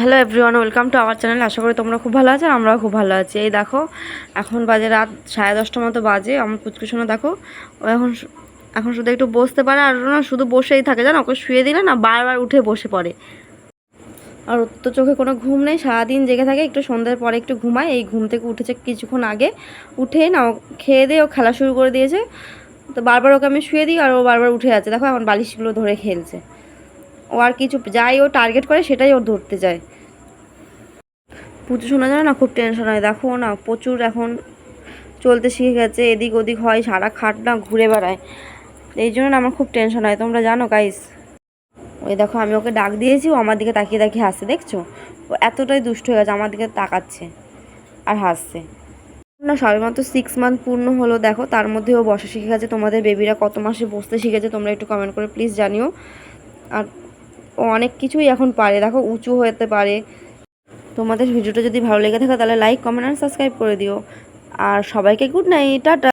Hello everyone, welcome to our channel. আশা করি তোমরা খুব ভালো আছো, আমরাও খুব ভালো আছি। এই দেখো, এখন বাজে রাত 10:30 মতো বাজে। আমার পুচকুশোনা দেখো, ও এখন এখন শুধু একটু বসতে পারে, আর না শুধু বসেই থাকে, জানো, ওকে শুয়ে দিলে না বারবার উঠে বসে পড়ে। আর ওর তো চোখে কোনো ঘুম নেই, সারাদিন জেগে থাকে, একটু সন্ধ্যের পরে একটু ঘুমায়। এই ঘুম থেকে উঠেছে কিছুক্ষণ আগে, উঠে না খেয়ে দিয়ে ও খেলা শুরু করে দিয়েছে। তো বারবার ওকে আমি শুয়ে দিই আর ও বারবার উঠে যাচ্ছে। দেখো এখন বালিশগুলো ধরে খেলছে। ও আর কিছু যাই ও টার্গেট করে সেটাই ওর ধরতে যায়। পুজো শোনা যায় না, খুব টেনশন হয়। দেখো না প্রচুর এখন চলতে শিখে গেছে, এদিক ওদিক হয়, সারা খাট না ঘুরে বেড়ায়। এই জন্য না আমার খুব টেনশন হয়, তোমরা জানো গাইস। ওই দেখো আমি ওকে ডাক দিয়েছি, ও আমার দিকে তাকিয়ে তাকিয়ে হাসছে, দেখছো? ও এতটাই দুষ্ট হয়ে গেছে, আমার দিকে তাকাচ্ছে আর হাসছে। না সবেমাত্র 6 মান্থ পূর্ণ হলো, দেখো তার মধ্যে ও বসা শিখে গেছে। তোমাদের বেবিরা কত মাসে বসতে শিখেছে তোমরা একটু কমেন্ট করে প্লিজ জানিও। আর ও অনেক কিছুই এখন পারে, দেখো উঁচু হতে পারে। তোমাদের ভিডিওটা যদি ভালো লেগে থাকে তাহলে লাইক, কমেন্ট আর সাবস্ক্রাইব করে দিও। আর সবাইকে গুড নাইট, টাটা।